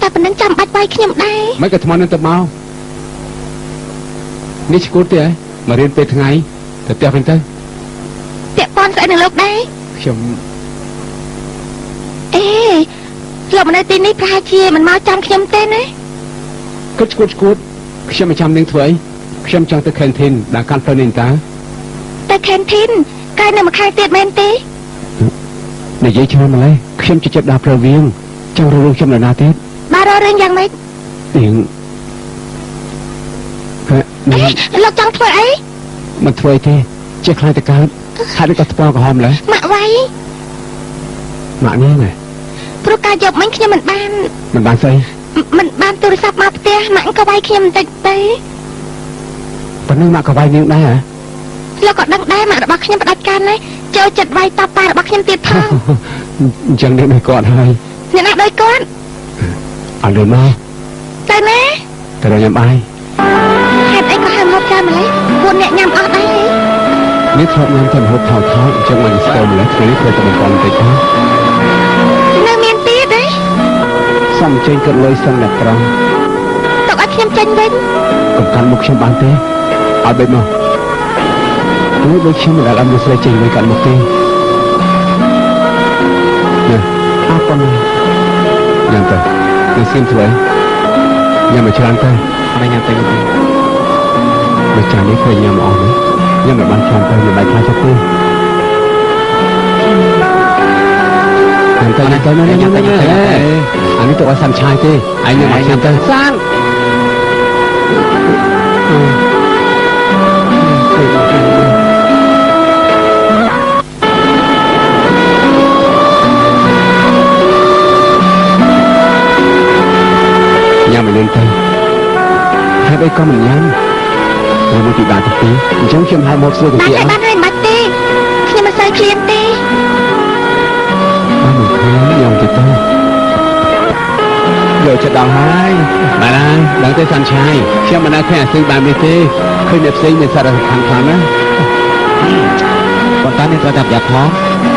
តែប៉ុណ្ណឹងចាំបាច់វាយខ្ញុំដែរមិនក៏ថ្មនឹងទៅមកនេះឈ្គួតទេមករៀនពេលថ្ងៃទៅផ្ទះវិញទៅពាក់ព័ន្ធស្អីនឹងលោកដែរខ្ញុំអេលោកមកនៅទីនេះប្រហែលជាមិនមកចាំខ្ញុំទេណាគិតឈ្គួតខ្ញុំមកចាំនាងធ្វើអីខ្ញុំចង់ទៅ canteen ដែលកាន់ផ្លូវនេះតើទៅ canteen កាយនៅមួយខែទៀតមែនទេនិយាយច្រើនម្ល៉េះខ្ញុំជិតដល់ប្រវៀងចង់រឿងខ្ញុំនៅណាទៀតបាទរឿងយ៉ាងម៉េចនាងលោកចង់ធ្វើអីមិនធ្វើទេជាខ្លាចទៅកើតហើយក៏ស្ពងក្រហមម្ល៉េះម៉ាក់វាយម៉ាក់នាងហ៎ព្រោះការយកមិញខ្ញុំមិនបានស្អីមិនបានទូរស័ព្ទមកផ្ទះម៉ាក់ក៏វាយខ្ញុំបន្តិចទេប៉ុណ្ណឹងម៉ាក់ក៏វាយនាងដែរហ៎លោកក៏ដឹងដែរម៉ាក់របស់ខ្ញុំផ្ដាច់ការណាចូលចិត្តវាយតបប៉ារបស់ខ្ញុំទៀតផងអញ្ចឹងនាងដូចគាត់ហើយអ្នកណាដូចគាត់អត់លឿនមកទៅណាទៅញ៉ាំបាយហេតុអីក៏ហាមហូបចានម្ល៉េះពួកអ្នកញ៉ាំអស់ដែរនេះធ្លាប់ញ៉ាំតែម្ហូបថោកៗអញ្ចឹងមិនស្គាល់ម្ល៉េះថ្ងៃនេះធ្វើតែបន្តបន្តិចទៅនៅមានទៀតទេសំចេញគិតលុយសឹងអ្នកប្រងទុកឲ្យខ្ញុំចេញវិញកុំកាន់មុខខ្ញុំបានទេអត់បេមកនេះដូចខ្ញុំមិនដែលអត់មានស្រីចេញវិញកាន់មុខទេណាអរគុណញ៉ាំទៅនឹងសៀមធ្វើញ៉ាំមកច្រើនទៅអត់ញ៉ាំទៅទេមកចានេះឃើញញ៉ាំអស់នេះញ៉ាំមិនបានច្រើនទៅមិនបាច់ខ្លាចទេញ៉ាំទៅអានេះទៅឲ្យសាន់ឆាយទេឯងញ៉ាំឲ្យខ្ញុំទៅសាន់ញ៉ាំមិនលឿនទៅហើយអីក៏មិនញ៉ាំព្រោះមកពីបាត់ទីអញ្ចឹងខ្ញុំហៅមកសួរទៅទៀតបានហើយបាត់ទេខ្ញុំមិនសូវឃ្លានទេបានមិនឃើញញ៉ាំទៅយកចិត្តដល់ហើយបាទដឹងទេសាន់ឆាយខ្ញុំមិនដែលឃើញអាស៊ីបែបនេះទេឃើញអ្នកផ្សេងមានសារៈសំខាន់ខ្លាំងណាស់ប៉ុន្តែនេះត្រូវតែប្រយ័ត្នផង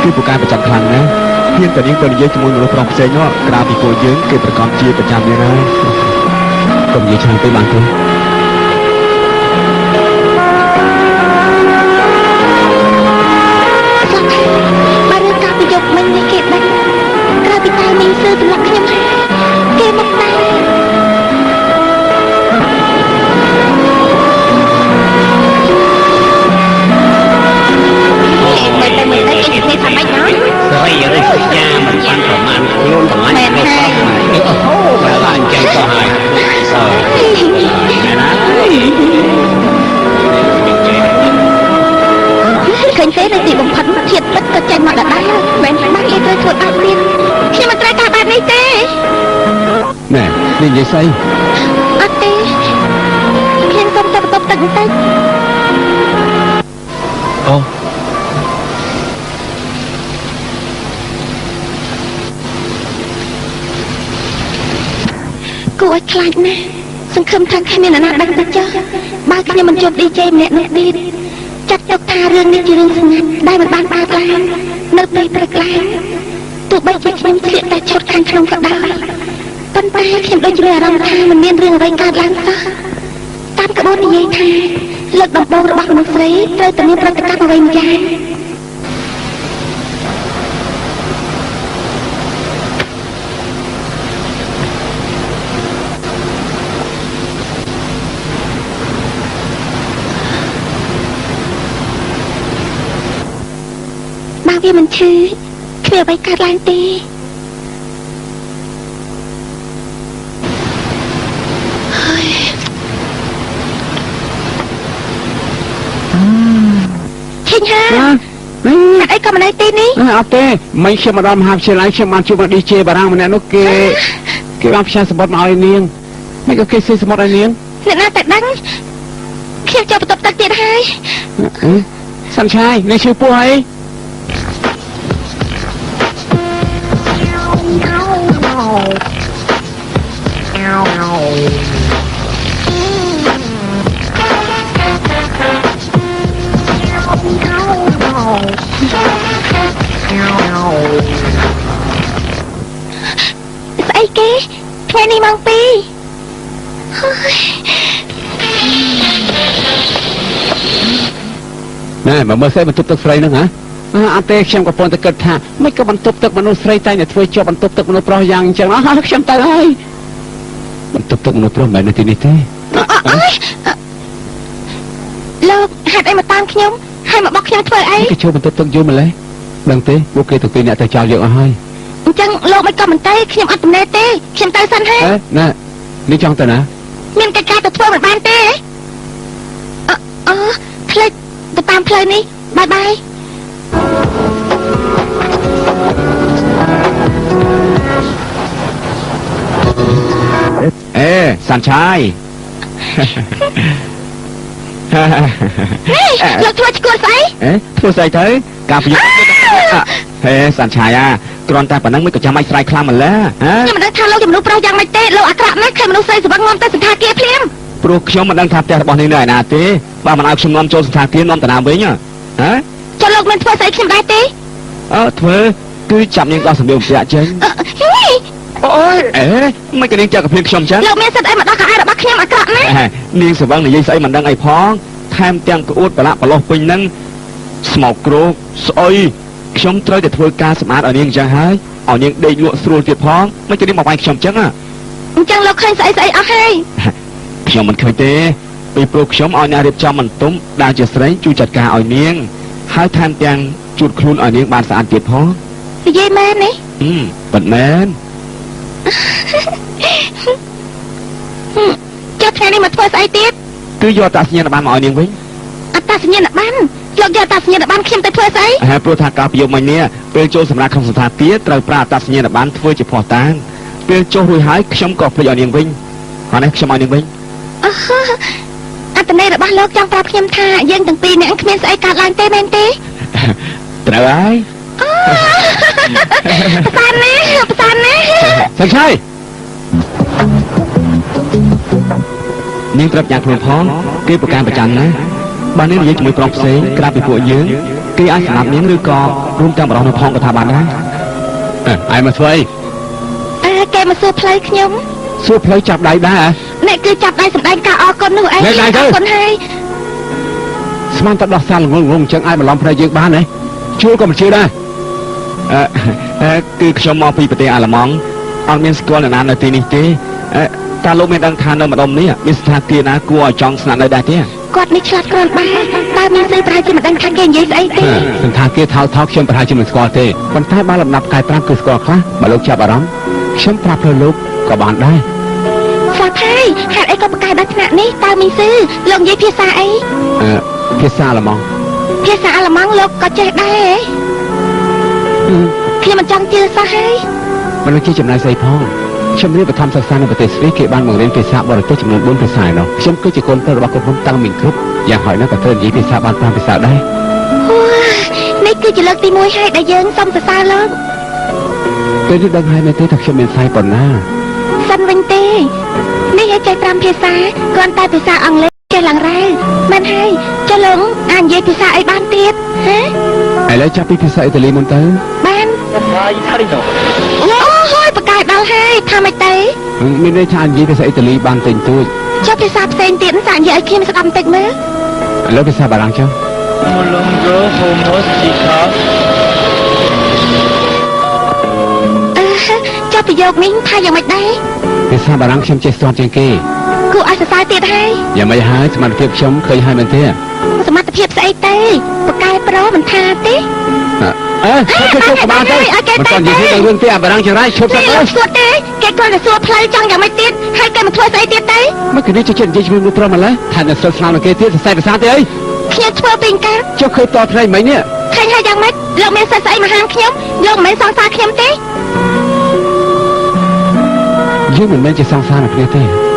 គឺពូកែប្រចាំខ្លាំងណាស់ហ៊ានតែនាងទៅនិយាយជាមួយមនុស្សប្រុសផ្សេងនោះក្រៅពីពួកយើងគេប្រកាន់ជាប្រចាំនេះហើយកុំនិយាយច្រើនពេកបានទេបើរឿងការប្រយុទ្ធមិញនេះគេដឹងក្រៅពីតែមីងសឺសម្រាប់ខ្ញុំហើយគេមកដែរមិនតែមិនតែគេនិយាយថាម៉េចណាស្រីរិទ្ធយាមិនបានប្រមាណខ្លួនប្រមាណខ្លួនអូបើឡានចេញទៅហើយឃើញទេនៅទីបំផុតធាតុទឹកក៏ចេញមកដដែលមិនបាច់គេត្រូវធ្វើបែបនេះខ្ញុំមិនត្រូវការបែបនេះទេណែនេះនិយាយស្អីអត់ទេខ្ញុំសុំទៅបន្ទប់ទឹកបន្តិចអូគួរឲ្យខ្លាចណាស់សង្ឃឹមថាគ្មានអ្នកណាដឹងទៅចុះបើខ្ញុំមិនជួប DJ ម្នាក់នោះទៀតចាត់ទុកថារឿងនេះជារឿងស្ងាត់ដែលមិនបានកើតឡើងនៅពេលព្រឹកឡើងទោះបីជាខ្ញុំស្លៀកតែឈុតខាងក្នុងក៏ដោយប៉ុន្តែខ្ញុំដូចជាមានអារម្មណ៍ថាមិនមានរឿងអ្វីកើតឡើងសោះតាមក្បួននិយាយថាលើកដំបូងរបស់មនុស្សស្រីត្រូវតែមានប្រតិកម្មអ្វីម្យ៉ាងវាមិនឈឺគ្មានអ្វីកើតឡើងទេហើយឃើញហើយអីក៏មិននៅទីនេះអត់ទេមិនខ្ញុំមកដល់មហាវិទ្យាល័យខ្ញុំបានជួបនឹង DJ បារាំងម្នាក់នោះគេបានផ្សាយសម្បត្តិមកឲ្យនាងមិនក៏គេស៊ីសម្បត្តិឲ្យនាងអ្នកណាតែដឹងខ្ញុំចូលបន្ទប់ទឹកទៀតហើយសាន់ឆាយនេះឈឺពោះអីស្អីគេថ្ងៃ នេះម៉ោង 2 ណែមកមើលស្អីបន្ទប់ទឹកស្រីហ្នឹងហ៎អត់ទេខ្ញុំក៏ប៉ុន្តែគិតថាមិនក៏បន្ទប់ទឹកមនុស្សស្រីតែតែធ្វើជាប់បន្ទប់ទឹកមនុស្សប្រុសយ៉ាងអញ្ចឹងខ្ញុំទៅហើយបន្ទប់ទឹកមនុស្សប្រុសមិនមែននៅទីនេះទេលោកហេតុអីមកតាមខ្ញុំហើយមកបោកខ្ញុំធ្វើអីគេចូលបន្ទប់ទឹកយូរម្លេះដឹងទេពួកគេទាំងពីរអ្នកទៅចោលយកអស់ហើយអញ្ចឹងលោកមិនក៏មិនទេខ្ញុំអត់ទំនេរទេខ្ញុំទៅសិនហើយណែនេះចង់ទៅណាមានកិច្ចការទៅធ្វើមិនបានទេផ្លេចទៅតាមផ្លូវនេះបាយបាយសាន់ឆាយលោកធ្វើឈ្គួរស្អីធ្វើស្អីទៅការប្រយុទ្ធសាន់ឆាយគ្រាន់តែប៉ុណ្ណឹងមិនក៏ចាំឲ្យស្រ័យខ្លាំងម្ល៉េះខ្ញុំមិនដឹងថាលោកជាមនុស្សប្រុសយ៉ាងម៉េចទេលោកអាក្រក់ណាស់ឃើញមនុស្សស្រីស្វឹងងំទៅសន្តាគារភ្លាមព្រោះខ្ញុំមិនដឹងថាផ្ទះរបស់នេះនៅឯណាទេបើមិនឲ្យខ្ញុំនាំចូលសន្តាគារនាំតាណាវិញចុះលោកមិនធ្វើស្អីខ្ញុំដែរទេធ្វើគឺចាប់នាងដោះសម្ភារបំពាក់ចេញអូយមិនក៏នាងចាក់កាភៀនខ្ញុំចឹងលោកមានសិទ្ធិអីមកដោះកៅអៅរបស់ខ្ញុំអាក្រក់ណាស់នាងស្វឹងនិយាយស្អីមិនដឹងអីផងថែមទាំងក្អួតប្រឡាក់ប្រឡោះពេញនឹងស្មោកគ្រោកស្អុយខ្ញុំត្រូវតែធ្វើការសម្អាតឲ្យនាងចឹងហើយឲ្យនាងដេកលក់ស្រួលទៀតផងមិនក៏នាងមកវាយខ្ញុំចឹងអញ្ចឹងលោកឃើញស្អីស្អីអស់ហើយខ្ញុំមិនឃើញទេពីព្រោះខ្ញុំឲ្យអ្នករៀបចំបន្ទប់ដែលជាស្រីជួយចាត់ការឲ្យនាងហើយថែមទាំងជូតខ្លួនឲ្យនាងបានស្អាតទៀតផងនិយាយមែនទេពិតមែនចុះថ្ងៃនេះមកធ្វើស្អីទៀតគឺយកអត្តសញ្ញាណប័ណ្ណមកឲ្យនាងវិញអត្តសញ្ញាណប័ណ្ណលោកយកអត្តសញ្ញាណប័ណ្ណខ្ញុំទៅធ្វើស្អីព្រោះថាការប្រយោគមិញនេះពេលចូលសម្រាប់ក្នុងសន្តាគារត្រូវប្រើអត្តសញ្ញាណប័ណ្ណធ្វើជាភស្តុតាងពេលចុះរួចហើយខ្ញុំក៏ភ្លេចឲ្យនាងវិញហើយនេះខ្ញុំឲ្យនាងវិញអត្តន័យរបស់លោកចង់ប្រាប់ខ្ញុំថាយើងទាំងពីរនាក់គ្មានស្អីកើតឡើងទេមែនទេត្រូវហើយផ្សានណាសង្ឆៃនាងប្រាប់យ៉ាងខ្លួនផងគេប្រកាន់ប្រចាំណាបើនាងនិយាយជាមួយប្រុសផ្សេងក្រៅពីពួកយើងគេអាចស្ដាប់នាងឬក៏រួមទាំងបរិសុទ្ធនៅផងក៏ថាបានដែរឯងមកធ្វើអីគេមកសួរផ្លូវខ្ញុំសួរផ្លូវចាប់ដៃដែរអ្នកគឺចាប់ដៃសម្ដែងការអរគុណនោះអីអរគុណហើយស្មានតែដោះសារងងអញ្ចឹងអាចបន្លំផ្លូវយើងបានទេជួលក៏មិនជឿដែរគឺខ្ញុំមកពីប្រទេសអាល្លឺម៉ង់អត់មានស្គាល់អ្នកណានៅទីនេះទេតើលោកមានដឹងថានៅម្ដុំនេះមានស្ថានភាពណាគួរឲ្យចង់ស្នាក់នៅដែរទេគាត់នេះឆ្លាតគ្រាន់បែបតើមានស្អីប្រហែលជាមិនដឹងថាគេនិយាយស្អីទេសថាគារថោកខ្ញុំប្រហែលជាមិនស្គាល់ទេប៉ុន្តែបើលំដាប់កាយ5គឺស្គាល់ខ្លះបើលោកចាប់អារម្មណ៍ខ្ញុំប្រាប់លើលោកក៏បានដែរស្លាប់ហើយហេតុអីក៏ប្រកែកដល់ថ្នាក់នេះតើមីស៊ឺលោកនិយាយភាសាអីភាសាអាល្លឺម៉ង់ភាសាអាល្លឺម៉ង់លោកក៏ចេះដែរខ្ញុំមិនចង់ជឿសោះហើយមិនជាចំណាយស្អីផងខ្ញុំរៀនបឋមសិក្សានៅប្រទេសស្វីសគេបានបង្រៀនភាសាបរទេសចំនួន4ភាសានោះខ្ញុំគឺជាកូនប្រុសរបស់ក្រុមហ៊ុនតាំងមីងគ្រប់យ៉ាងហោចណាស់ក៏ត្រូវនិយាយភាសាបាន5ភាសាដែរនេះគឺជាលើកទី1ហើយដែលយើងសូមសរសើរលោកពេលនេះដឹងហើយមែនទេថាខ្ញុំមានសាយប៉ុណ្ណាសិនវិញទេនេះឲ្យចេះ5ភាសាគ្រាន់តែភាសាអង់គ្លេសចេះឡើងរ៉ៅមែនហើយចុះលោកអាចនិយាយភាសាអីបានទៀតឥឡូវចាប់ពីភាសាអ៊ីតាលីមុនទៅបានអូហើយបកកាយដល់ហើយថាម៉េចទៅមានន័យថានិយាយភាសាអ៊ីតាលីបានតិចតួចចុះភាសាផ្សេងទៀតសាក់និយាយឲ្យខ្ញុំស្ដាប់បន្តិចមើលឥឡូវភាសាបារាំងចុះចុះប្រយោគនេះថាយ៉ាងម៉េចដែរភាសាបារាំងខ្ញុំចេះស្ទាត់ជាងគេគួរឲ្យសរសើរទៀតហើយយ៉ាងម៉េចហើយសមត្ថភាពខ្ញុំឃើញហើយមែនទេសមត្ថភាពស្អីទេបកកាយប្រុសមិនថាទេជួយក៏បានទៅមិនទាន់និយាយរឿងរឿងទេអាបារាំងចង្រៃឈប់ទៅសួរទេគេគ្រាន់តែសួរផ្លូវចង់យ៉ាងម៉េចទៀតហើយគេមកធ្វើស្អីទៀតទៅមកគ្នាជិះនិយាយជាមួយមនុស្សប្រុសម្ល៉េះថានៅស្រុកស្នាមគេទៀតសរសៃភាសាទេអីខ្ញុំធ្វើពីកាចុះឃើញតថ្ងៃមិញនេះឃើញហើយយ៉ាងម៉េចលោកមានសិទ្ធិស្អីមកហាមខ្ញុំលោកមិនមែនសង្សារខ្ញុំទេយើងមិនមែនជាសង្សារនឹងគ្នាទេ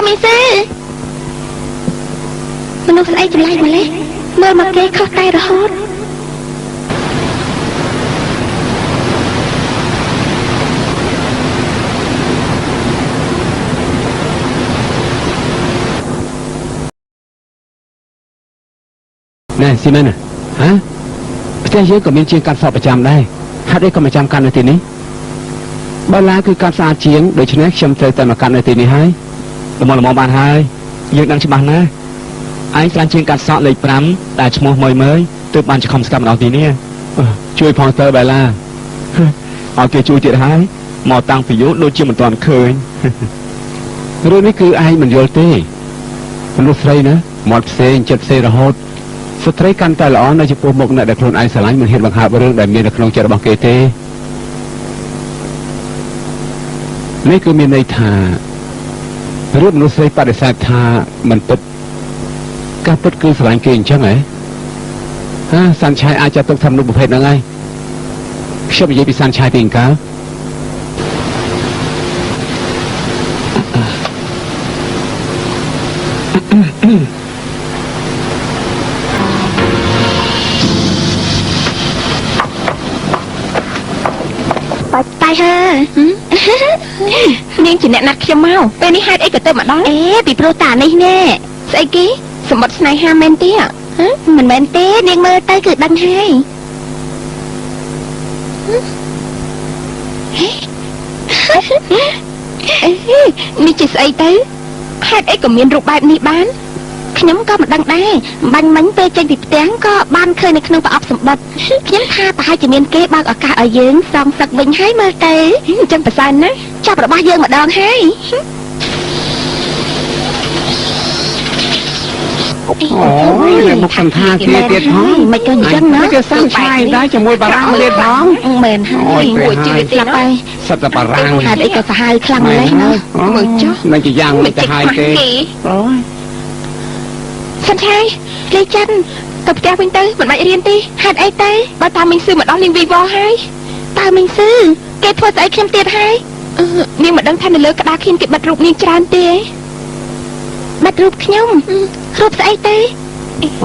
មីស៊ឺមនុស្សស្អីចម្លែកម្លេះមើលមកគេខុសតែរហូតណែស៊ីមែន ហ៎ផ្ទះយើងក៏មានជាងកាត់សក់ប្រចាំដែរហេតុអីក៏មកចាំកាន់នៅទីនេះបើឡាគឺកាត់ស្អាតជាងដូច្នេះខ្ញុំត្រូវតែមកកាន់នៅទីនេះហើយល្មមបានហើយយើងដឹងច្បាស់ណាស់ឯងស្លាញ់ជាងកាត់សក់លេខ5ដែលឈ្មោះមើយទើបបានជាខំស្កាប់មកដល់ទីនេះជួយផងទៅបែឡាឲ្យគេជួយទៀតហើយមកតាំងពីយូរដូចជាមិនទាន់ឃើញរឿងនេះគឺឯងមិនយល់ទេមនុស្សស្រីណាមាត់ផ្សេងចិត្តផ្សេងរហូតស្ត្រីកាន់តែល្អនៅចំពោះមុខអ្នកដែលខ្លួនឯងស្រឡាញ់មិនហ៊ានបង្ហើបរឿងដែលមាននៅក្នុងចិត្តរបស់គេទេនេះគឺមានន័យថារឿងមនុស្សស្រីបដិសេធថាមិនពិតការពិតគឺស្រឡាញ់គេអញ្ចឹងហ៎សាន់ឆាយអាចចាត់ទុកថាមនុស្សប្រភេទហ្នឹងហើយខ្ញុំនិយាយពីសាន់ឆាយពីអង្កើតែហើនាងជាអ្នកណាត់ខ្ញុំមកពេលនេះហេតុអីក៏ទៅមកដល់ពីព្រោះតានេះណែស្អីគេសម្បត្តិស្នេហាមែនទេមិនមែនទេនាងមើលទៅគឺដឹងហើយនេះជាស្អីទៅហេតុអីក៏មានរូបបែបនេះបានខ្ញុំក៏មិនដឹងដែរបាញ់មិញពេលចេញពីផ្ទាំងក៏បានឃើញនៅក្នុងប្រអប់សម្បត្តិខ្ញុំថាប្រហែលជាមានគេបើកឱកាសឲ្យយើងសងសឹកវិញហើយមើលទៅអញ្ចឹងប្រសើរណាស់ចាប់របស់យើងម្ដងហើយអូយមកសន្តាគេទៀតផងមិនក៏អញ្ចឹងណាគេសាំងឆាយដែរជាមួយបារាំងទៀតផងមែនហើយមួយជឿទៀតណាសិតតែបារាំងហេតុអីក៏សាហាវខ្លាំងម្ល៉េះណាមើលចុះមិនជាយ៉ាងមិនទៅហើយទេអូយសិនឆាយលេច័ន្ទទៅផ្ទះវិញទៅមិនបាច់រៀនទេហេតុអីទៅបើតាមីងស៊ឺមកដល់នាងវីវ៉ហើយតាមីងស៊ឺគេធ្វើស្អីខ្ញុំទៀតហើយនាងមិនដឹងថានៅលើក្តារខៀនគេបិទរូបនាងច្រើនទេបិទរូបខ្ញុំរូបស្អីទេ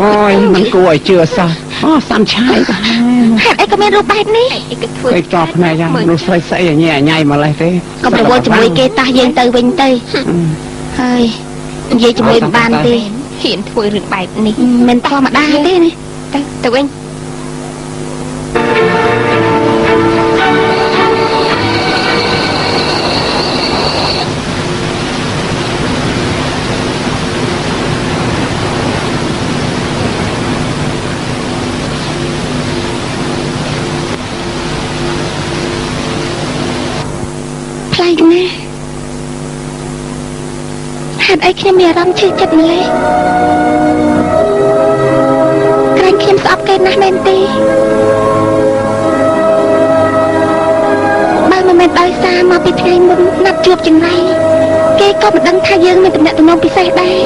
អូយមិនគួរឲ្យជឿសោះអូសាំឆាយហេតុអីក៏មានរូបបែបនេះគេធ្វើគេតបផ្នែកយ៉ាងមនុស្សស្រីស្អីញ៉ៃញ៉ៃម្លេះទេក៏ប្រវល់ជាមួយគេតោះយើងទៅវិញទៅហើយនិយាយជាមួយមិនបានទេហ៊ានធ្វើរឿងបែបនេះមិនធម្មតាទេនេះទៅវិញប្លែកណាស់ហេតុអីខ្ញុំមានអារម្មណ៍ឈឺចិត្តម្ល៉េះក្រែងខ្ញុំស្អប់គេណាស់មែនទេបើមិនមែនដោយសារមកពីថ្ងៃមុនណាត់ជួបចង្រៃគេក៏មិនដឹងថាយើងមានទំនាក់ទំនងពិសេសដែរ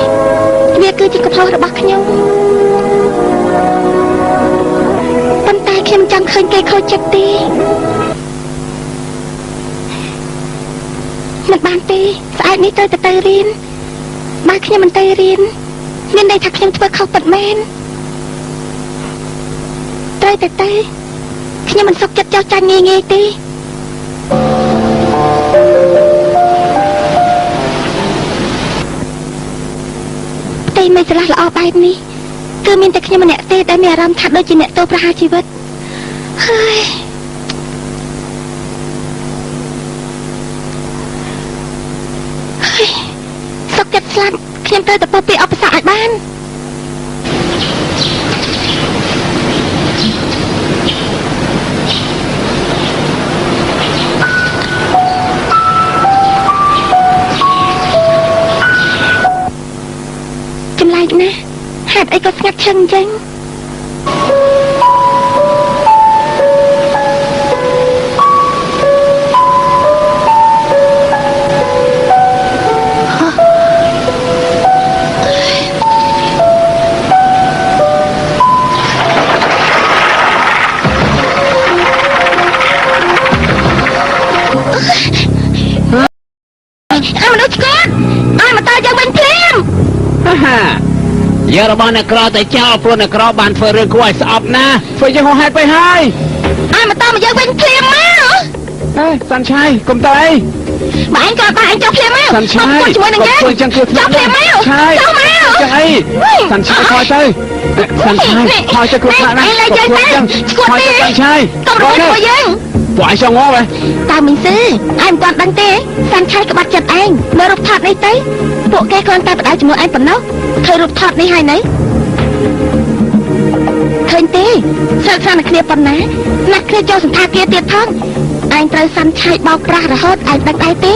វាគឺជាកំហុសរបស់ខ្ញុំប៉ុន្តែខ្ញុំចង់ឃើញគេខូចចិត្តទេមិនបានទេស្អែកនេះត្រូវទៅរៀនបើខ្ញុំមិនទៅរៀនមានន័យថាខ្ញុំធ្វើខុសពិតមែនត្រូវទៅខ្ញុំមិនសុខចិត្តចោះចាញ់ងាយទេផ្ទៃមេស្រឡះល្អបែបនេះគឺមានតែខ្ញុំម្នាក់ទេដែលមានអារម្មណ៍ថាដូចជាអ្នកទោសប្រហារជីវិតហើយសុខចិត្តស្លាប់ខ្ញុំត្រូវតែពោពីអបសរឲ្យបានចម្លែកណាស់ហេតុអីក៏ស្ងាត់ឈឹងអញ្ចឹងយករបស់អ្នកក្រទៅចោលព្រោះអ្នកក្របានធ្វើរឿងគួរឲ្យស្អប់ណាស់ធ្វើយ៉ាងហោហេតុទៅហើយឲ្យមកតមកយើងវិញភ្លាមមកសាន់ឆាយកុំទៅអីបើអញក៏បានអញចុះភ្លាមមកសាន់ឆាយជាមួយនឹងយើងធ្វើចឹងគឺចុះភ្លាមមកឆាយចុះមកចឹងអីសាន់ឆាយខ້ອຍទៅ สันชัยพอจะกดพระนะกดยังพอจะสันชัย កុំរត់ពួកយើង ปล่อยช่องงอไป តើមីងស៊ឺឯងមិនទាន់ដឹងទេសាន់ឆៃក្បាត់ចិត្តឯងមើលរូបថតនេះទៅពួកគេគ្រាន់តែបដៅជាមួយឯងប៉ុណ្ណោះឃើញរូបថតនេះហើយនៅឃើញទេស្រាក់ៗគ្នាប៉ុណ្ណាណាស់គ្នាចូលសន្តាគារទៀតផងឯងត្រូវសាន់ឆៃបោកប្រាស់រហូតឯងដឹងដែរទេ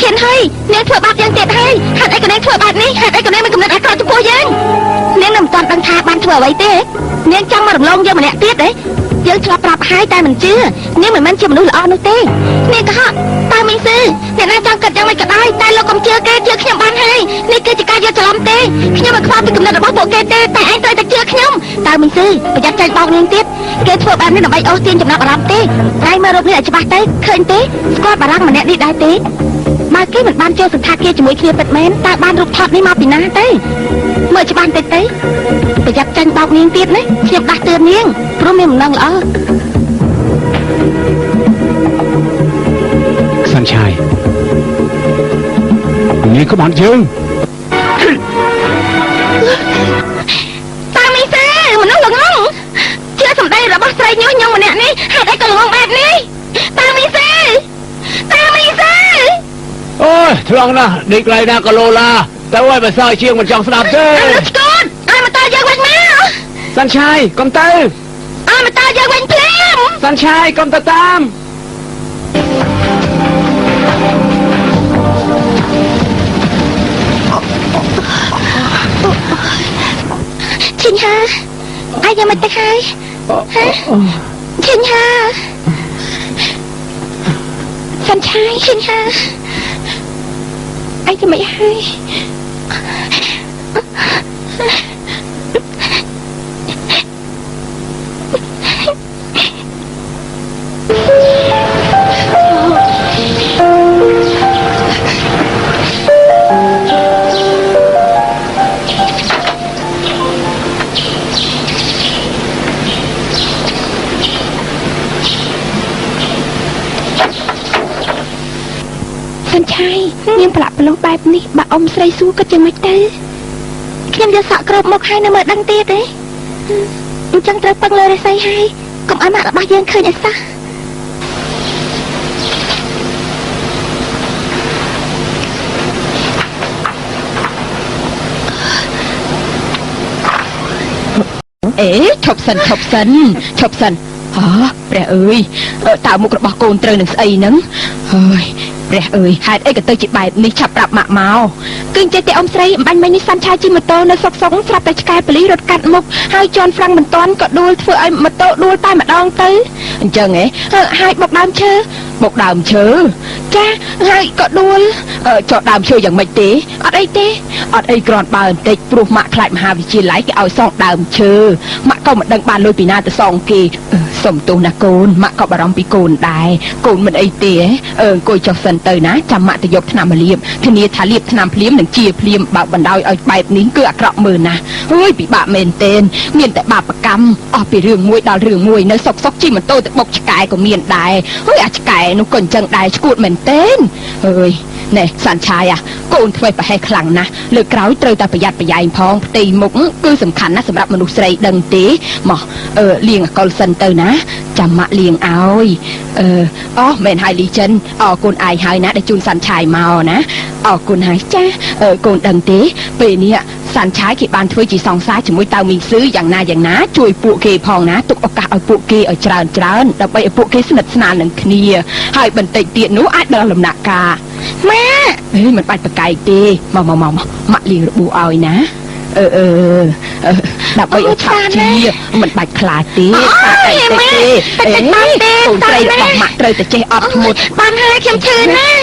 ឈានហើយនាងធ្វើបាបយ៉ាងទៀតហើយហេតុអីក៏នាងធ្វើបែបនេះហេតុអីក៏នាងមិនកំណត់អាក្រក់ចំពោះយើងនាងនឹងមិនទាន់ដឹងថាបានធ្វើអ្វីទេនាងចង់មករំលងយើងម្នាក់ទៀតទេយើងធ្លាប់ប្រាប់ហើយតែមិនជឿនាងមិនមែនជាមនុស្សល្អនោះទេនាងកុហកតើមីងស៊ឺអ្នកណាចង់កាត់យ៉ាងម៉េចក៏ដោយតែលោកកុំជឿគេជឿខ្ញុំបានហើយនេះគឺជាការយកច្រឡំទេខ្ញុំមិនខ្វល់ពីគំនិតរបស់ពួកគេទេតែឯងត្រូវតែជឿខ្ញុំតើមីងស៊ឺប្រយ័ត្នចាញ់បោកនាងទៀតគេធ្វើបែបនេះដើម្បីអូសទាញចំណាប់អារម្មណ៍ទេតែមើលរូបនេះឲ្យច្បាស់ទៅឃើញទេស្គាល់បារាំងម្នាក់នេះដែរទេបើគេមិនបានចូលសន្តាគារជាមួយគ្នាពិតមែនតើបានរូបថតនេះមកពីណាទេមើលច្បាស់បន្តិចទៅប្រយ័ត្នចាញ់បោកនាងទៀតណាខ្ញុំដាស់តឿននាងព្រោះមានដំណឹងល្អ สันชัยนี่ก็បានយើង តើមីងស៊ឺមនុស្សល្ងងជឿសម្ដីរបស់ស្រីញុះញង់ម្នាក់នេះហេតុអីក៏ល្ងងបែបនេះតើមីងស៊ឺ អូយត្រង់ណាស់នេះកន្លែងណាក៏លោឡាតែឲ្យបើសើជាងមិនចង់ស្ដាប់ទេ អានោះស្គូតឲ្យមកតើយើងវិញមក สันชัยកុំទៅ ឲ្យមកតើយើងវិញភ្លាម สันชัยកុំទៅតាម ឈិញហាអាយយ៉ាងមិនទៅហើយឈិញហាសាន់ឆៃឈិញហាអាយយ៉ាងមិនហើយ សាន់ឆៃនាងប្រឡាក់ប្រឡោះបែបនេះបើអ៊ំស្រីសួរក៏យ៉ាងម៉េចទៅខ្ញុំយកសក់ក្របមុខហើយនៅមើលដឹងទៀតទេអញ្ចឹងត្រូវពឹងលើរាសីហើយកុំឲ្យម៉ាក់របស់យើងឃើញឲ្យសោះអេឈប់សិនហ៎ព្រះអើយតើមុខរបស់កូនត្រូវនឹងស្អីហ្នឹងហើយព្រះអើយហេតុអីក៏ទៅជាបែបនេះឆាប់ប្រាប់ម៉ាក់មកគឺចេះតែអ៊ំស្រីអំបញ្ញមិញនេះសាន់ឆាយជិះម៉ូតូនៅសុកស្រាប់តែឆ្កែប៉ូលីសរត់កាត់មុខហើយជន់ហ្វ្រាំងមិនតាន់ក៏ដួលធ្វើឲ្យម៉ូតូដួលតែម្ដងទៅអញ្ចឹងហ៎ហើយបុកដើមឈើចាហើយក៏ដួលចោលដើមឈើយ៉ាងម៉េចទេអត់អីគ្រាន់បើបន្តិចព្រោះម៉ាក់ខ្លាចមហាវិទ្យាល័យគេឲ្យសងដើមឈើម៉ាក់ក៏មិនដឹងបានលុយពីណាទៅសងគេសុំទោសណាកូនម៉ាក់ក៏បារម្ភពីកូនដែរកូនមិនអីទេអង្គុយចុះសិនទៅណាចាំម៉ាក់ទៅយកថ្នាំមកលាបធានាថាលាបថ្នាំភ្លាមនឹងជាភ្លាមបើបណ្ដោយឲ្យបែបនេះគឺអាក្រក់មើលណាស់អើយពិបាកមែនទែនមានតែបាបកម្មអស់ពីរឿងមួយដល់រឿងមួយនៅសុកជិះម៉ូតូទៅបុកឆ្កែក៏មានដែរអើយអាឆ្កែនោះក៏អញ្ចឹងដែរឈួតមែនទែនអើយណែសាន់ឆាយកូនធ្វើប្រហែសខ្លាំងណាស់លើក្រោយត្រូវតែប្រយ័ត្នប្រយែងផងផ្ទៃមុខគឺសំខាន់ណាស់សម្រាប់មនុស្សស្រីដឹងទេមកលាងអកុលសិនទៅណាចាំម៉ាក់លាងឲ្យមែនហើយលីចិនអរគុណអាយហើយណាដែលជូនសាន់ឆាយមកណាអរគុណហើយចាកូនដឹងទេពេលនេះសាន់ឆាយគេបានធ្វើជាសង្សារជាមួយតៅមីងស៊ឺយ៉ាងណាជួយពួកគេផងណាទុកឱកាសឲ្យពួកគេឲ្យច្រើនដើម្បីឲ្យពួកគេស្និទ្ធស្នាលនឹងគ្នាហើយបន្តិចទៀតនោះអាចដល់លំណាក់ការម៉ាមិនបាច់ប្រកែកទេមកម៉ាក់លាងរបួសឲ្យណាដើម្បីឲ្យឆាប់ជាមិនបាច់ខ្លាចទេតែកូនស្រីរបស់ម៉ាក់ត្រូវតែចេះអត់ធ្មត់បានហើយខ្ញុំឈឺណាស់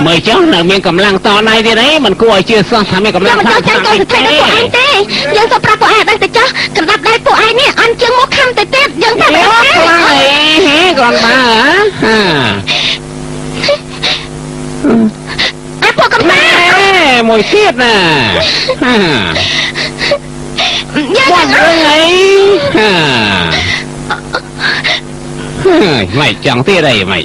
មើលចុះនៅមានកម្លាំងតណៃទៀតទេមិនគួរឲ្យជឿសោះថាមានកម្លាំងខ្លាំងខ្លាំងទេយើងទៅប្រាប់ពួកឯងដឹងទៅចុះកណ្ដាប់ដៃពួកឯងនេះអន់ជាងមកខំទៅទៀតយើងទៅខ្លាំងគ្រាន់បើពួកកំសាមួយទៀតណាយ៉ាងអីមិនចង់ទៀតអីមិន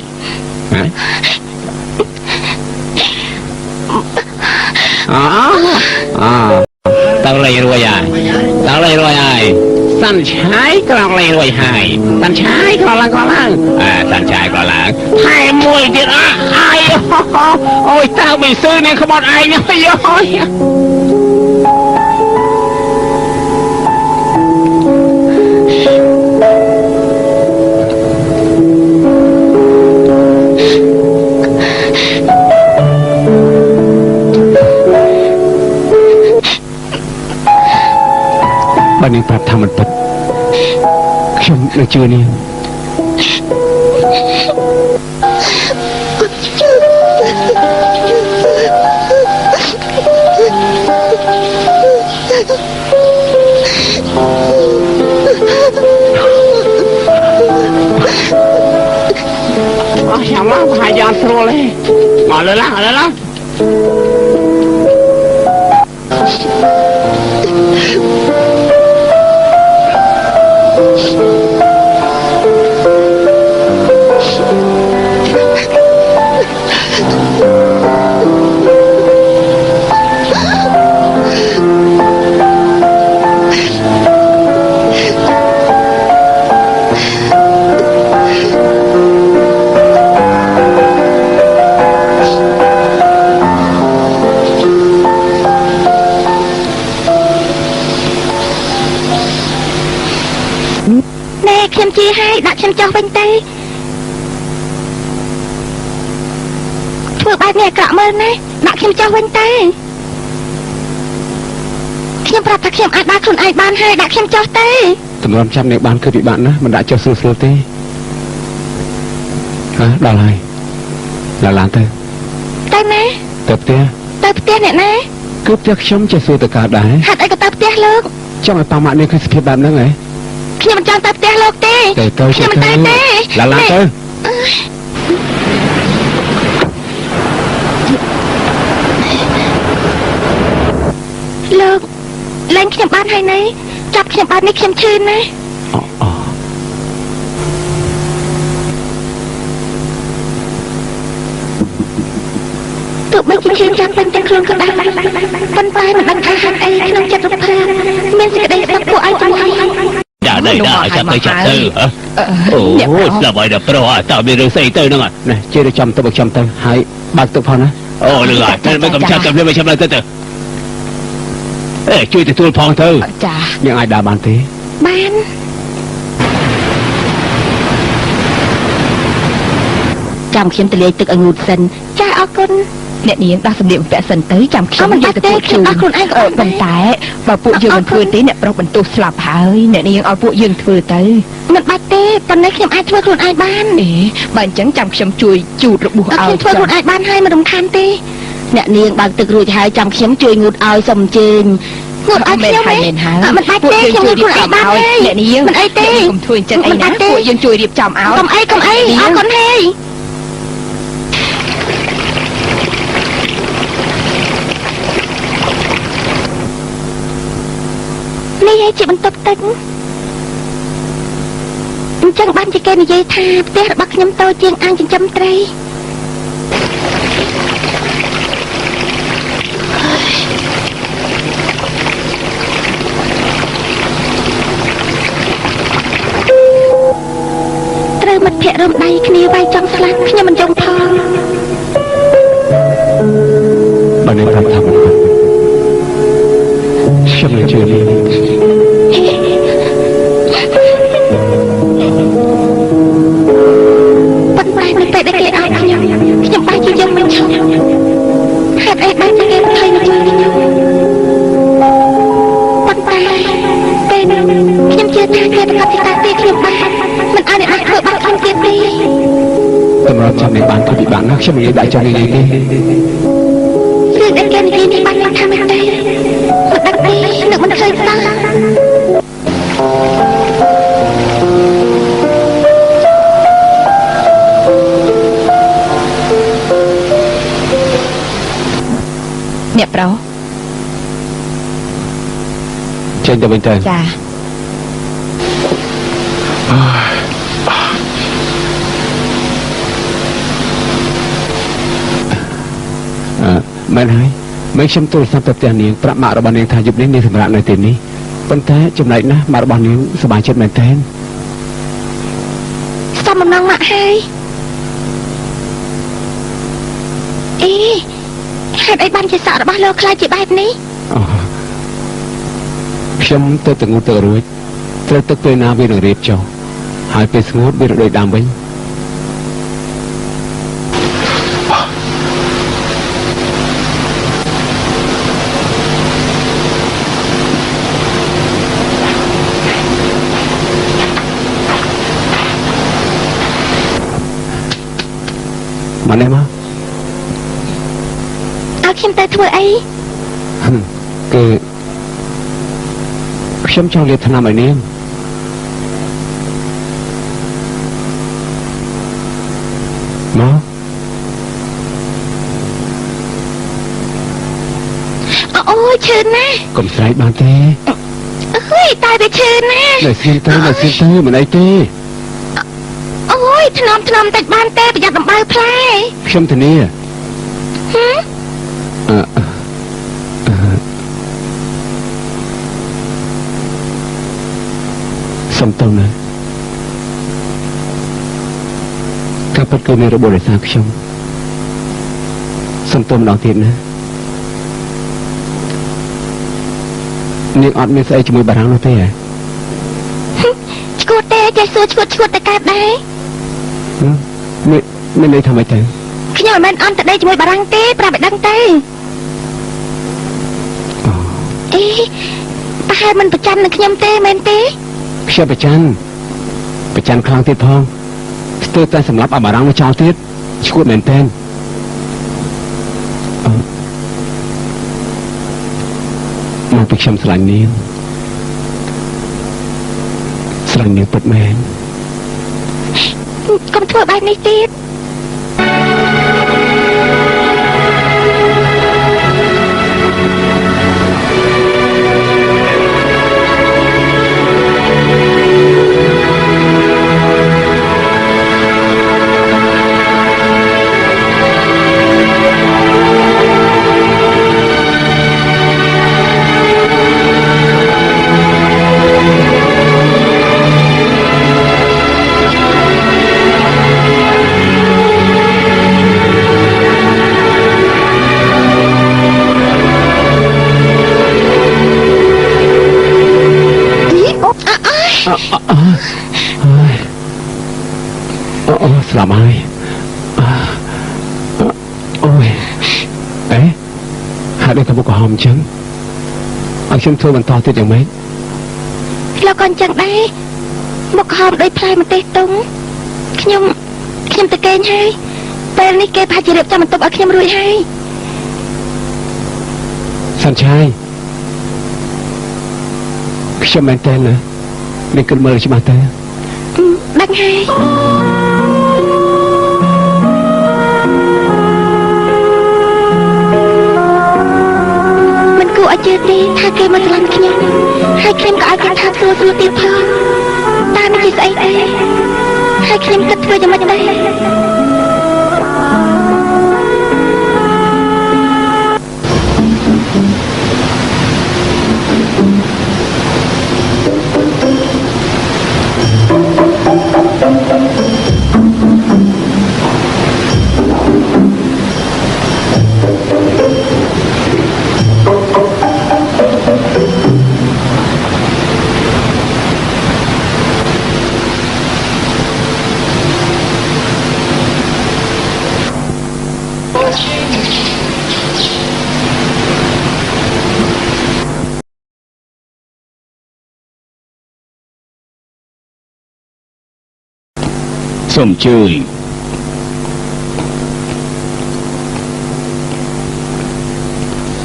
tao lấy rồi à tao lấy rồi à săn trái còn lấy rồi hai săn trái còn là săn trái còn là hai mùi thiệt ai ôi tao bị sư nên không bọn ai nữa rồi bạn nên phạt thầm một bật không được chưa nè sama jangan terus leh malah lahខ្ញុំជាឲ្យដាក់ខ្ញុំចុះវិញទៅធ្វើបែបនេះអាក្រក់មើលណាដាក់ខ្ញុំចុះវិញទៅខ្ញុំប្រាប់ថាខ្ញុំអាចដាក់ខ្លួនឯងបានហើយដាក់ខ្ញុំចុះទៅតម្រាំចាំនេះបានគឺពិបាកណាស់មិនដាក់ចុះស្រួលទេដល់ហើយឡើងទៅណាទៅផ្ទះអ្នកណាគឺផ្ទះខ្ញុំចេះសួរទៅកើតដែរហេតុអីក៏ទៅផ្ទះលោកចង់ឲ្យប៉ាម៉ាក់នេះឃើញសភាពបែបហ្នឹងហ៎ខ្ញុំមិនចង់ទៅផ្ទះលោកទេខ្ញុំមិនទៅទេឡើងទៅលោកលែងខ្ញុំបានហើយណែចាប់ខ្ញុំបាននេះខ្ញុំឈឺណាទោះបីជាឈឺចាប់ពេញទាំងខ្លួនក៏ដោយប៉ុន្តែមិនដឹងថាហេតុអីក្នុងចិត្តរំភើបមានសេចក្តីស្អប់ពួកឯងចំហៃđây chặt tư ôi là vậy đập pro tao bị rơi xây tư nữa mà này chơi được chăm tư hãy bác tự phong á được rồi nên mấy cầm chăm lên mấy chăm lên từ ê chơi thì tôi phong tư nhưng ai đã bàn thế ban chăm khiêm từ lấy từ ngụt sân cha ở conអ្នកនាងដោះសម្លៀកបំពាក់សិនទៅចាំខ្ញុំយកទៅពួកយើងប៉ុន្តែបើពួកយើងមិនធ្វើទេអ្នកប្រុសបន្ទោសស្លាប់ហើយអ្នកនាងឲ្យពួកយើងធ្វើទៅមិនបាច់ទេប៉ុន្តែខ្ញុំអាចធ្វើខ្លួនឯងបានបើអញ្ចឹងចាំខ្ញុំជួយជូតរបួសឲ្យខ្ញុំធ្វើខ្លួនឯងបានហើយមិនរំខានទេអ្នកនាងបើកទឹករួចហើយចាំខ្ញុំជួយងូតឲ្យសុំអញ្ជើញងូតឲ្យខ្ញុំមិនបាច់ទេខ្ញុំជួយខ្លួនឯងបានហើយអ្នកនាងមិនអីទេខ្ញុំធ្វើអញ្ចឹងអីណាពួកយើងជួយរៀបចំឲ្យកុំអីអរគុណហើយនេះឯងជាបន្ទប់ទឹកអញ្ចឹងបានជាគេនិយាយថាផ្ទះរបស់ខ្ញុំតូចជាងអាងចិញ្ចឹមត្រីត្រូវមិត្តភក្តិរំដៃគ្នាវាយចង់ស្លាប់ខ្ញុំមិនយំផងបើនេះប្រាប់ថាខ្ញុំនឹងជឿនេះប៉ុន្តែនៅពេលដែលគេឲ្យខ្ញុំបែរជាយើងមិនឈប់ហេតុអីបានជាគេថៃមកជួយខ្ញុំប៉ុន្តែពេលនោះខ្ញុំជឿថាគេប្រកាសទីតាទីខ្ញុំបានមិនឲ្យអ្នកណាធ្វើបាបខ្ញុំទៀតទេតម្រាប់ចាំនេះបានគឺពិបាកណាស់ខ្ញុំនិយាយដាក់ចង់និយាយទេរឿងដែលគេនិយាយនេះបានថាមិនទេមិនដឹងទេនឹកមិនឃើញសោះអ្នកប្រុសចេញទៅវិញទៅចាមែនហើយ mấy xem tôi sắp tập tiền niềngประมาณរបស់នាងថាយប់នេះនាងសម្រាប់នៅទីនេះប៉ុន្តែចំណែកណាស់មករបស់នាងសប្បាយចិត្តមែនទែន សំបំណងមកហើយអេហេតុអីបានជាសក់របស់លោកខ្លាចជាបែបនេះ ខ្ញុំទៅទៅងូតទៅរួចត្រូវទឹកពេលណាវានឹងរៀបចុះហើយពេលស្ងួតវានឹងដូចដើមវិញមកនេះមក ឲ្យខ្ញុំទៅធ្វើអី គឺខ្ញុំចង់លាបថ្នាំឲ្យនាងមក អូយឈឺណាស់ កុំស្រែកបានទេ អើយតែវាឈឺណាស់ នៅស្ងៀមទៅមិនអីទេ អូយថ្នមតិចបានទេប្រយ័ត្នដំបៅផ្លែ ខ្ញុំធានា ហឹម សំទោសណាស់ការពិតគឺមានរបួសដោយសារខ្ញុំសំទោសម្ដងទៀតណានាងអត់មានស្អីជាមួយបារាំងនោះទេហ៎ ឈួតទេចេះសួរឈួតតែកើតដែរ មានន័យថាម៉េចទៅ ខ្ញុំមិនមែនអន់តដីជាមួយបារាំងទេប្រាប់ឲ្យដឹងទៅអេប្រហែលមិនប្រច័ណ្ឌនឹងខ្ញុំទេមែនទេ ខ្ញុំប្រច័ណ្ឌខ្លាំងទៀតផងស្ទើរតែសម្លាប់ឲ្យបារាំងមកចោលទៀតឈួតមែនតើមកពីខ្ញុំស្រឡាញ់នាងពិតមែនក ុំធ្វើបែបនេះទៀត ស្លាប់ហើយអូយអេហើយដូចតែមុខក្រហមអញ្ចឹងឲ្យខ្ញុំធ្វើបន្តទៀតយ៉ាងម៉េច លោកក៏អញ្ចឹងដែរមុខហមដូចផ្លែម្ទេសទុំខ្ញុំទៅកេងហើយពេលនេះគេប្រហែលជារៀបចំបន្ទប់ឲ្យខ្ញុំរួចហើយ សាន់ឆាយខ្ញុំមែនតើណាមានគិតមើលច្បាស់តើ ដឹងហើយ អត់ជឿទេថាគេមកឆ្លាញ់ខ្ញុំហើយខ្ញុំក៏ឲ្យគេថាស្រួលទៀតផងតែមិនជាស្អីទេហើយខ្ញុំគិតធ្វើយ៉ាងម៉េចដែរសូមជួយ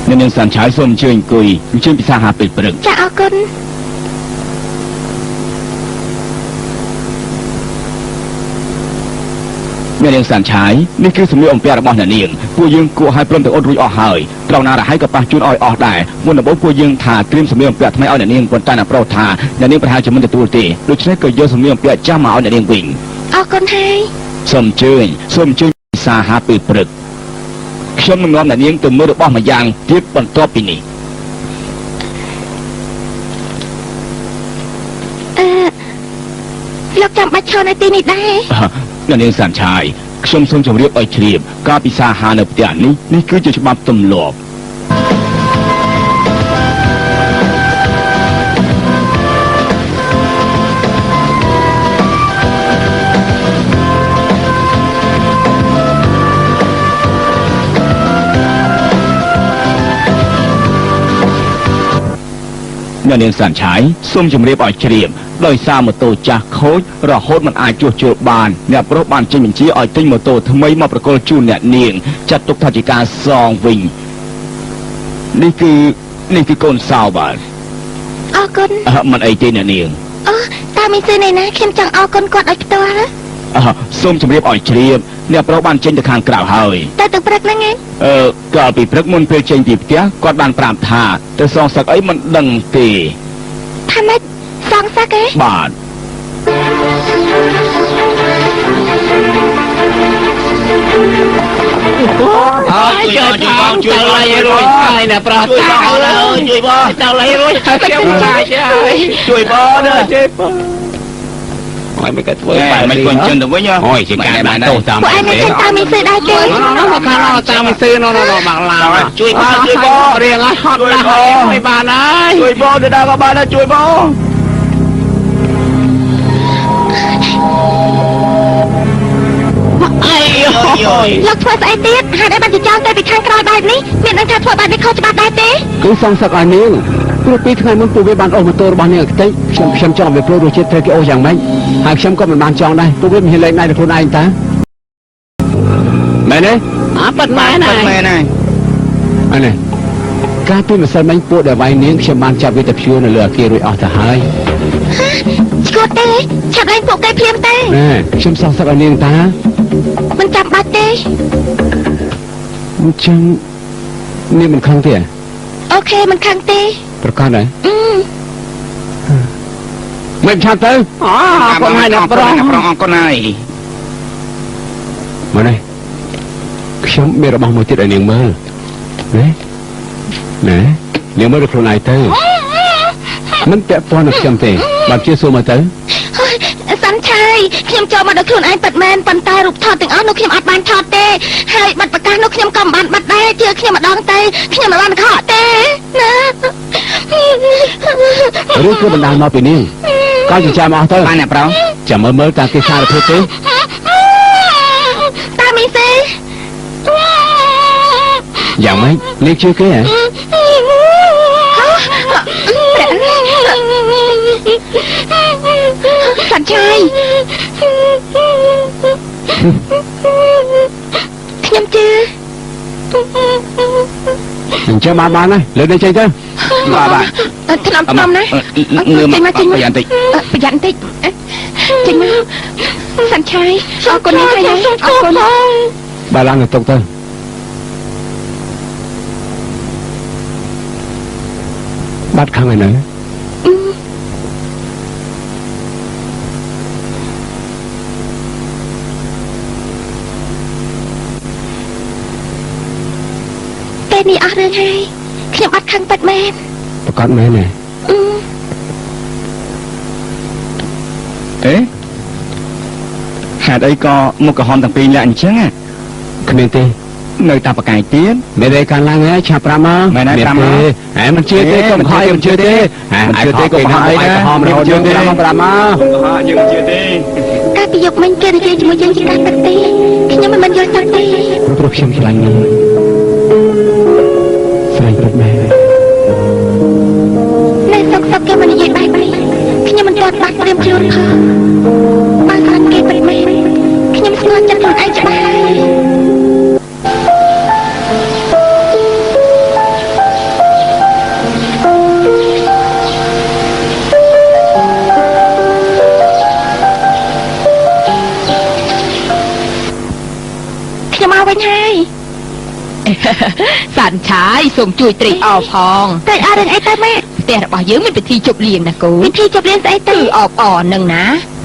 អ្នកនាងសាន់ឆាយសូមអញ្ជើញអង្គុយអញ្ជើញពិសាហាពេលព្រឹក ចាអរគុណ អ្នកនាងសាន់ឆាយនេះគឺសម្លៀកបំពាក់របស់អ្នកនាងពួកយើងគួរឲ្យព្រមទាំងអត់រួចអស់ហើយត្រង់ណារហ័យក៏ប៉ះជូនឲ្យអស់ដែរមុនដំបូងពួកយើងថាត្រៀមសម្លៀកបំពាក់ថ្មីឲ្យអ្នកនាងប៉ុន្តែអ្នកប្រុសថាអ្នកនាងប្រហែលជាមិនទទួលទេដូច្នេះក៏យកសម្លៀកបំពាក់ចាស់មកឲ្យអ្នកនាងវិញ អរគុណហើយ សូមអញ្ជើញពិសាហាពេលព្រឹក ខ្ញុំនឹងនាំអ្នកនាងទៅមើលរបស់មួយយ៉ាងទៀតបន្ទាប់ពីនេះ លោកចាំបាច់ឈរនៅទីនេះដែរ អ្នកនាងសានឆាយខ្ញុំសូមជម្រាបឲ្យជ្រាបការពិសាអាហារនៅផ្ទះនេះគឺជាច្បាប់ទម្លាប់ អ្នកនាងសានឆាយសូមជម្រាបឲ្យជ្រាបដោយសារម៉ូតូចាស់ខូចរហូតមិនអាចជួសជុលបានអ្នកប្រុសបានចេញបញ្ជាឲ្យទិញម៉ូតូថ្មីមកប្រគល់ជូនអ្នកនាងចាត់ទុកថាជាការសងវិញនេះគឺកូនសោបាទ អរគុណ មិនអីទេអ្នកនាង អូតើមានសួរណែណាខ្ញុំចង់អរគុណគាត់ឲ្យផ្ទាល់ សូមជម្រាបឲ្យជ្រាបអ្នកប្រុសបានចេញទៅខាងក្រៅហើយ ទៅទឹកព្រឹកហ្នឹងឯង កាលពីព្រឹកមុនពេលចេញពីផ្ទះគាត់បានប្រាប់ថាទៅសងសឹកអីមិនដឹងទេ ថាម៉េចសងសឹកឯង បាទ ជួយបងរួចហើយណាប្រុសជួយបងទៅឡៃរួចហើយខ្ញុំចាយជួយបងណាជួយបងហើយមិនក៏ធ្វើបែបមិនគន់ជើងទៅវិញអូយជាការបានទោសតាម ពួកឯងមិនឃើញតើមានសួរដែរទេ មកខាងតាមមិនសឺនោះបាក់ឡាជួយបងរៀងឲ្យហត់ណាស់មិនបានហើយជួយបងទៅដល់ក៏បានដែរជួយបងអីយោ លោកធ្វើស្អីទៀតហេតុអីបានជាចោលទៅពីខាងក្រោយបែបនេះមានដឹងថាធ្វើបែបនេះខុសច្បាប់ដែរទេ គឺសងសឹកឲ្យនាងព្រោះពីថ្ងៃមុនពួកវាបានអូសម៉ូតូរបស់នាងខ្ទេចខ្ញុំចង់វាព្រោះរសជាតិត្រូវគេអូសយ៉ាងម៉េចហើយខ្ញុំក៏មិនបានចង់ដែរពួកវាមិនហ៊ានលេងដៃទៅខ្លួនឯងតាមែនទេប៉ិតមែនហើយអានេះការពីម្សិលមិញពួកដែលវាយនាងខ្ញុំបានចាប់វាទៅព្យួរនៅលើអាគាររួចអស់ទៅហើយ ស្គាល់ទេឆាប់ឡើងពួកគេភ្លាមទេ ខ្ញុំសងសឹកឲ្យនាងតា មិនចាំបាច់ទេ អញ្ចឹងនាងមិនខឹងទេ អូខេមិនខឹងទេ ប្រកាសហើយមិនឆាប់ទៅកូនហើយណាប្រុសអរគុណហើយមកនេះខ្ញុំមានរបស់មួយទៀតឲ្យនាងមើលណែនាងមើលខ្លួនឯងទៅមិនពាក់ព័ន្ធនឹងខ្ញុំទេបើជាសួរមកទៅ សាន់ឆាយខ្ញុំចូលមកដល់ខ្លួនឯងពិតមែនប៉ុន្តែរូបថតទាំងអស់នោះខ្ញុំអត់បានថតទេហើយប័ណ្ណប្រកាសនោះខ្ញុំក៏មិនបានបាត់ដែរជឿខ្ញុំម្ដងទៅខ្ញុំមិនបានខកទេណា ឬគឺបណ្ដាលមកពីនាងក៏ចិញ្ចាំអស់ទៅបានអ្នកប្រុសចាំមើលតាមគេសារភាពទេ តើមីសេ យ៉ាងម៉េចនាងជឿគេហ៎ សាន់ឆាយខ្ញុំជឿ អញ្ចឹងបានហើយលើកនេះចេញទៅបាទ ថ្នមណាចេញមកប្រយ័ត្នបន្តិចចេញមកសាន់ឆាយអរគុណណាស់ហើយអរគុណ បាទឡើងទៅទុកទៅបាត់ខាងឯណា ពេលនេះអស់រឿងហើយខ្ញុំអត់ខឹងពិតមែន ប្រកាសមែនទេហេតុអីក៏មុខក្រហមទាំងពីរលាក់អញ្ចឹង គ្មានទេ នៅតែប្រកែកទៀត មានតែការឡើងហើយឆាប់ប្រាប់មកមែនទេហើយមិនជឿទេកុំហើយមិនជឿទេមិនជឿទេកុំហើយក្រហមរហូតយើងប្រាប់មកយើងមិនជឿទេ កាលពីយកមិញគេនិយាយជាមួយយើងជាការពិតទេខ្ញុំមិនយល់សោះទេ ព្រោះខ្ញុំឆ្លាញ់នាងស្រីពិតមែន នៅសុកគេមិននិយាយបែបនេះខ្ញុំមិនទាន់បាត់ព្រៀមខ្លួនផងបើស្អាតគេពិតមែនខ្ញុំស្គាល់ចិត្តខ្លួនឯងច្បាស់ហើយខ្ញុំមកវិញហើយ សាន់ឆាយសូមជួយត្រេកអរផង តែអររឿងអីទៅម៉ែ ផ្ទះរបស់យើងមានពិធីជប់លៀងណាគូ ពិធីជប់លៀងស្អីទៅ គឺអបអរនឹងណា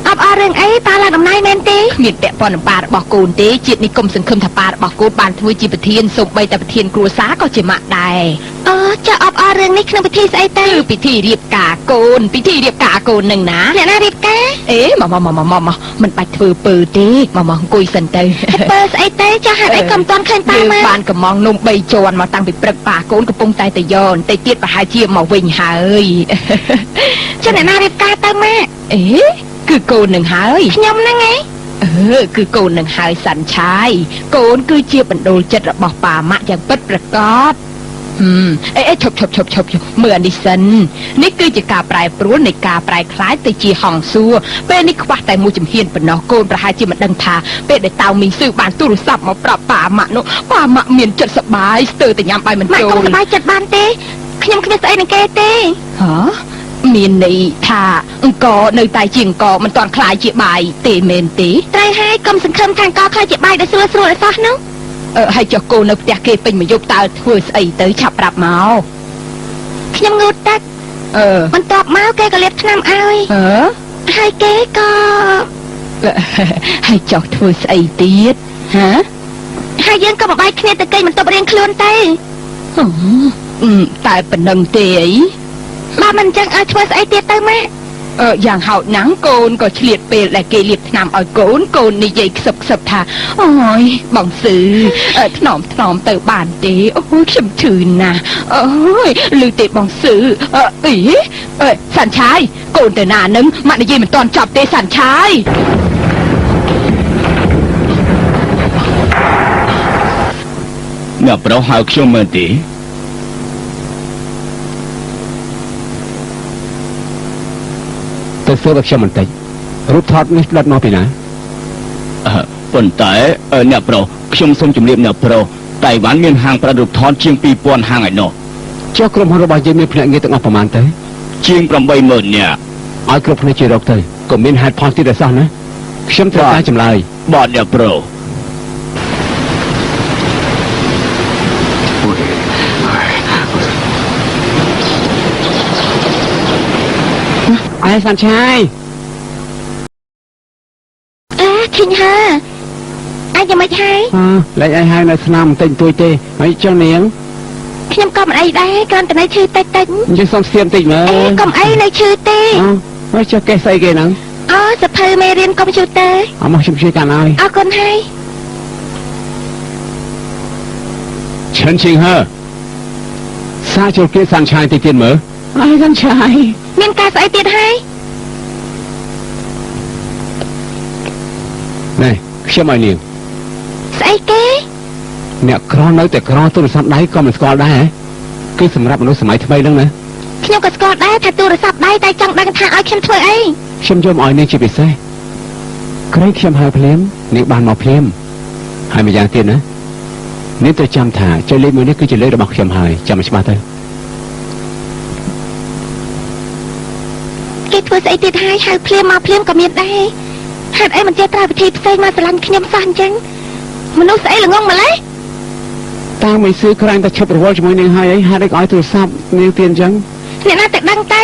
អ បអររឿងអីប៉ាឡើងដំណើរមែនទេ គ្មានពាក់ព័ន្ធនឹងប៉ារបស់កូនទេជាតិនេះកុំសង្ឃឹមថាប៉ារបស់កូនបានធ្វើជាប្រធានសូម្បីតែប្រធានគ្រួសារក៏ជាម៉ាក់ដែរ អូចាអបអររឿងនេះក្នុងពិធីស្អីទៅ គឺពិធីរៀបការកូនពិធីរៀបការកូននឹងណា អ្នកណារៀបការ អេមកមិនបាច់ធ្វើពើទេមកអង្គុយសិនទៅ ពើស្អីទេចាហេតុអីក៏មិនទាន់ឃើញប៉ា យើង មក បានកំងនំ3ជាន់មកតាំងពីព្រឹកប៉ាកូនកំពុងតែទៅយកតែទៀតប្រហែលជាមកវិញហើយ ចាអ្នកណារៀបការទៅម៉ាក់ អេគឺកូននឹងហើយ ខ្ញុំហ្នឹងឯង គឺកូននឹងហើយសាន់ឆាយកូនគឺជាបណ្ដូលចិត្តរបស់ប៉ាម៉ាក់យ៉ាងពិតប្រាកដឈប់មើលអានេះសិននេះគឺជាការប្រែប្រួលនៃការប្រែក្លាយទៅជាហង្សួរពេលនេះខ្វះតែមួយជំហានប៉ុណ្ណោះកូនប្រហែលជាមិនដឹងថាពេលដែលតៅមីងស៊ឺបានទូរស័ព្ទមកប្រាប់ប៉ាម៉ាក់នោះប៉ាម៉ាក់មានចិត្តសប្បាយស្ទើរតែញ៉ាំបាយមិន ម៉ាក់ ចូល កុំសប្បាយចិត្តបានទេខ្ញុំគ្មានស្អីនឹងគេទេ ហ៎មានន័យថាអង្គនៅតែជាអង្គមិនទាន់ខ្លាយជាបាយទេមែនទេ ត្រូវហើយកុំសង្ឃឹមថាអង្គខ្លាចជាបាយដែលស្រួលអីសោះនោះ ហើយចុះកូននៅផ្ទះគេពេញមួយយប់តើធ្វើស្អីទៅឆាប់ប្រាប់មក ខ្ញុំងូតទឹកបន្ទាប់មកគេក៏លាបថ្នាំឲ្យហើយគេក៏ ហើយចុះធ្វើស្អីទៀតហ៎ ហើយយើងក៏បបាយគ្នាទៅគេបន្ទប់រៀងខ្លួនទៅ តែប៉ុណ្្នឹងទេអី បើមិនអញ្ចឹងឲ្យធ្វើស្អីទៀតទៅម៉ាក់ យ៉ាងហោចណាស់កូនក៏ឆ្លៀតពេលដែលគេលាបថ្នាំឲ្យកូននិយាយខ្សឹបថាអូយបងស៊ឺថ្នមទៅបានទេអូយខ្ញុំឈឺណាស់អូយឮទេបងស៊ឺសាន់ឆាយកូនទៅណានឹងម៉ាក់និយាយមិនទាន់ចប់ទេសាន់ឆាយ អ្នកប្រុសហៅខ្ញុំមែនទេ ទៅសួរខ្ញុំបន្តិចរូបថតនេះផ្ដិតមកពីណា ប៉ុន្តែអ្នកប្រុសខ្ញុំសូមជម្រាបអ្នកប្រុសតៃវ៉ាន់មានហាងប្រឌិតរូបថតជាង 2000 ហាងឯណោះ ចុះក្រុមហ៊ុនរបស់យើងមានភ្នាក់ងារទាំងអស់ប្រមាណទៅ ជាង 80000 នាក់ ឲ្យគ្រប់គ្នាជារកទៅក៏មានហេតុផលទៀតដែរសោះណាខ្ញុំត្រូវការចម្លើយ បាទអ្នកប្រុស អើសាន់ឆាយ ឃើញហើអាចយ៉ាងម៉េចហើយ លេចឲ្យហើយនៅស្នាមបន្តិចបន្តួចទេហើយចុះនាង ខ្ញុំក៏មិនអីដែរគ្រាន់តែនៅឈឺតិច យើងសុំស្ទាមបន្តិចមើល កុំអីនៅឈឺទេ ហើយចុះកេះស្អីគេហ្នឹង សភៅមេរៀនកុំព្យូទ័រ អមកខ្ញុំជួយកាន់ឲ្យ អរគុណហើយ ឈិនឈិងហើសាចូលគេសាន់ឆាយតិចទៀតមើលអើសាន់ឆាយ មានការស្អីទៀតហើយ ណែខ្ញុំឲ្យនាង ស្អីគេ អ្នកក្រនៅតែក្រទូរស័ព្ទដៃក៏មិនស្គាល់ដែរគឺសម្រាប់មនុស្សសម័យថ្មីហ្នឹងណា ខ្ញុំក៏ស្គាល់ដែរថាទូរស័ព្ទដៃតែចង់ដឹងថាឲ្យខ្ញុំធ្វើអី ខ្ញុំយកមកឲ្យនាងជាពិសេសក្រែងខ្ញុំហៅភ្លាមនាងបានមកភ្លាមហើយម្យ៉ាងទៀតណានាងត្រូវចាំថាចុចលេខមួយនេះគឺជាលេខរបស់ខ្ញុំហើយចាំឲ្យច្បាស់ទៅ គេធ្វើស្អីទៀតហើយហៅភ្លាមមកភ្លាមក៏មានដែរហេតុអីមិនចេះប្រើវិធីផ្សេងមកស្រឡាញ់ខ្ញុំសោះអញ្ចឹងមនុស្សស្អីល្ងងម្លេះ តាមមិនស៊ឺក្រែងតែឈប់រវល់ជាមួយនាងហើយអីហេតុអីក៏ឲ្យទូរស័ព្ទនាងទៀតអញ្ចឹង អ្នកណាទៅដឹងទៅ